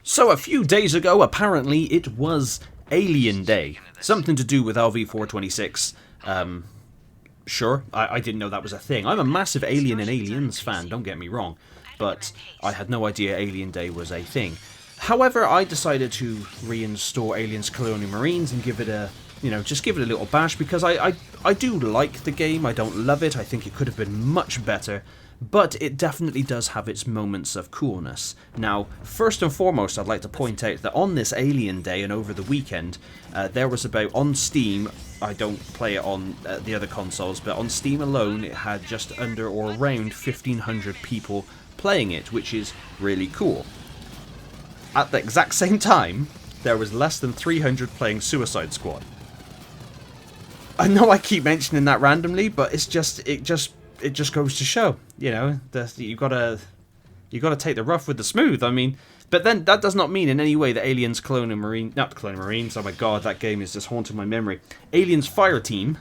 So a few days ago, apparently it was Alien Day. Something to do with LV-426. Sure, I didn't know that was a thing. I'm a massive Alien and Aliens fan, don't get me wrong. But I had no idea Alien Day was a thing. However, I decided to reinstall Aliens Colonial Marines and give it a, just give it a little bash because I do like the game. I don't love it. I think it could have been much better. But it definitely does have its moments of coolness. Now, first and foremost, I'd like to point out that on this Alien Day and over the weekend, there was about, on Steam, I don't play it on the other consoles, but on Steam alone, it had just under or around 1,500 people playing it, which is really cool. At the exact same time, there was less than 300 playing Suicide Squad. I know I keep mentioning that randomly, but it just goes to show, that you gotta take the rough with the smooth. I mean, but then that does not mean in any way that Aliens not Colonial Marines. Oh my god, that game is just haunting my memory. Aliens Fireteam.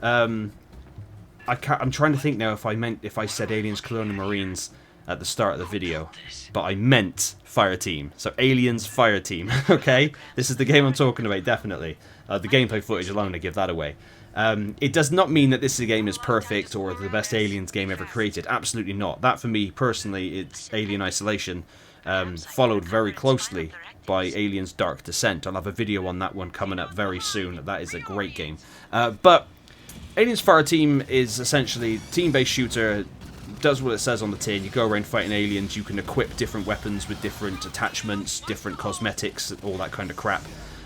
I'm trying to think now if I said Aliens Colonial Marines at the start of the video, but I meant Fireteam. So Aliens Fireteam. Okay, this is the game I'm talking about. Definitely, the gameplay footage alone to give that away. It does not mean that this game is perfect or the best Aliens game ever created. Absolutely not. That, for me, personally, it's Alien Isolation, followed very closely by Aliens Dark Descent. I'll have a video on that one coming up very soon. That is a great game. But Aliens Fireteam is essentially a team-based shooter. Does what it says on the tin. You go around fighting aliens. You can equip different weapons with different attachments, different cosmetics, all that kind of crap,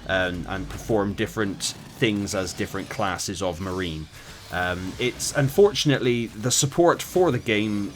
and perform different things as different classes of Marine. It's unfortunately the support for the game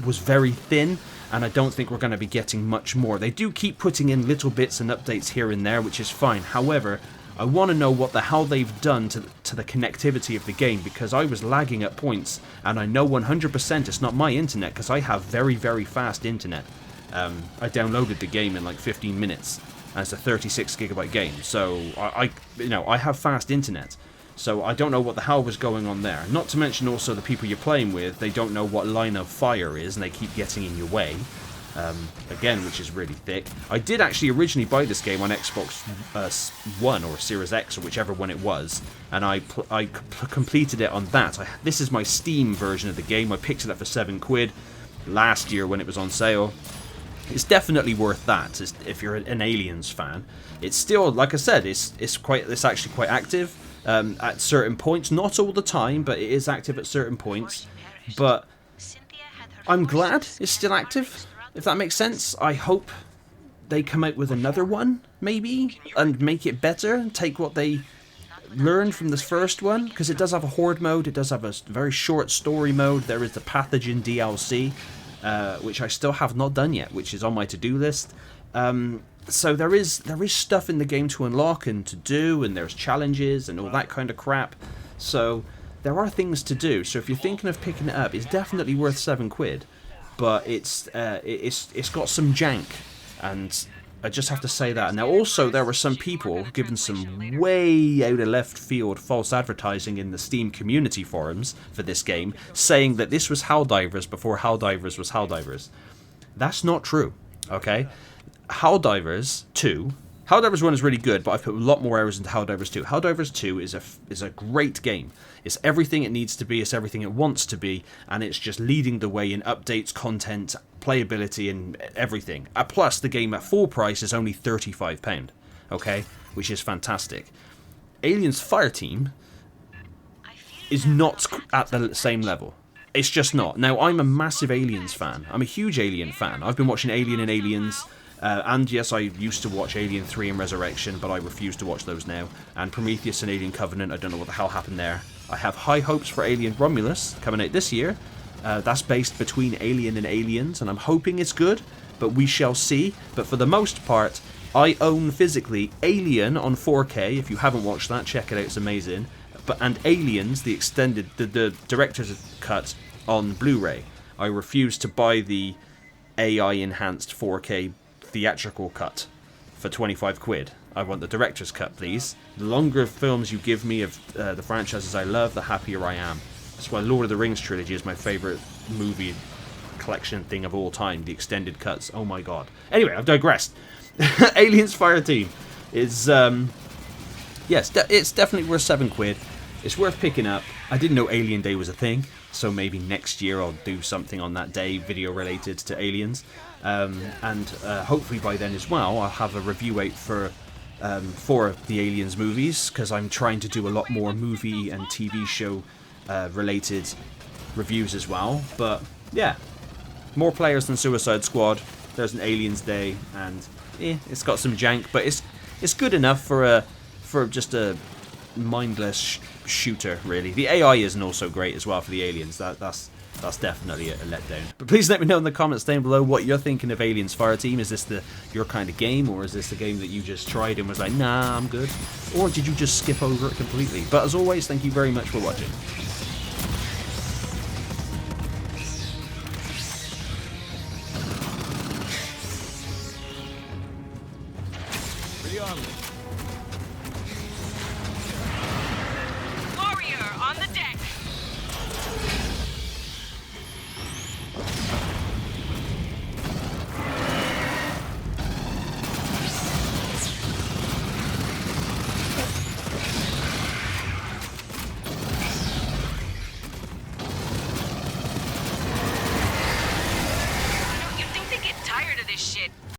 was very thin, and I don't think we're going to be getting much more. They do keep putting in little bits and updates here and there, which is fine. However, I want to know what the hell they've done to the connectivity of the game, because I was lagging at points, and I know 100% it's not my internet, because I have very, very fast internet. I downloaded the game in like 15 minutes. And it's a 36 gigabyte game, so I have fast internet, so I don't know what the hell was going on there. Not to mention also the people you're playing with, they don't know what line of fire is, and they keep getting in your way, again, which is really thick. I did actually originally buy this game on Xbox One or Series X or whichever one it was, and I completed it on that. This is my Steam version of the game. I picked it up for £7 last year when it was on sale. It's definitely worth that if you're an Aliens fan. It's still, like I said, it's actually quite active at certain points. Not all the time, but it is active at certain points. But I'm glad it's still active, if that makes sense. I hope they come out with another one, maybe, and make it better and take what they learned from this first one, because it does have a horde mode. It does have a very short story mode. There is the pathogen DLC. Which I still have not done yet, which is on my to-do list. So there is stuff in the game to unlock and to do, and there's challenges and all that kind of crap. So there are things to do. So if you're thinking of picking it up, it's definitely worth £7. But it's got some jank, and I just have to say that. Now also there were some people giving some way out of left field false advertising in the Steam community forums for this game, saying that this was Helldivers before Helldivers was Helldivers. That's not true, okay? Helldivers 1 is really good, but I've put a lot more hours into Helldivers 2. Helldivers 2 is a great game. It's everything it needs to be, it's everything it wants to be, and it's just leading the way in updates, content, playability, and everything. Plus, the game at full price is only £35, okay? Which is fantastic. Aliens Fireteam is not at the same level. It's just not. Now, I'm a massive Aliens fan. I'm a huge Alien fan. I've been watching Alien and Aliens. And yes, I used to watch Alien 3 and Resurrection, but I refuse to watch those now. And Prometheus and Alien Covenant, I don't know what the hell happened there. I have high hopes for Alien Romulus coming out this year. That's based between Alien and Aliens, and I'm hoping it's good, but we shall see. But for the most part, I own physically Alien on 4K. If you haven't watched that, check it out, it's amazing. And Aliens, the extended, the director's cut on Blu-ray. I refuse to buy the AI-enhanced 4K theatrical cut for £25. I want the director's cut, please. The longer films you give me of the franchises I love, the happier I am. That's why Lord of the Rings trilogy is my favourite movie collection thing of all time. The extended cuts. Oh my god. Anyway, I've digressed. Aliens Fireteam is yes, it's definitely worth £7. It's worth picking up. I didn't know Alien Day was a thing, so maybe next year I'll do something on that day, video related to aliens, and hopefully by then as well I'll have a review out for the Aliens movies, because I'm trying to do a lot more movie and TV show related reviews as well. But yeah, more players than Suicide Squad. There's an Aliens Day, and it's got some jank, but it's good enough for just a mindless shooter, really. The AI isn't also great as well for the aliens. That's definitely a letdown. But please let me know in the comments down below what you're thinking of Aliens Fireteam. Is this your kind of game, or is this a game that you just tried and was like, nah, I'm good? Or did you just skip over it completely? But as always, thank you very much for watching. Beyond.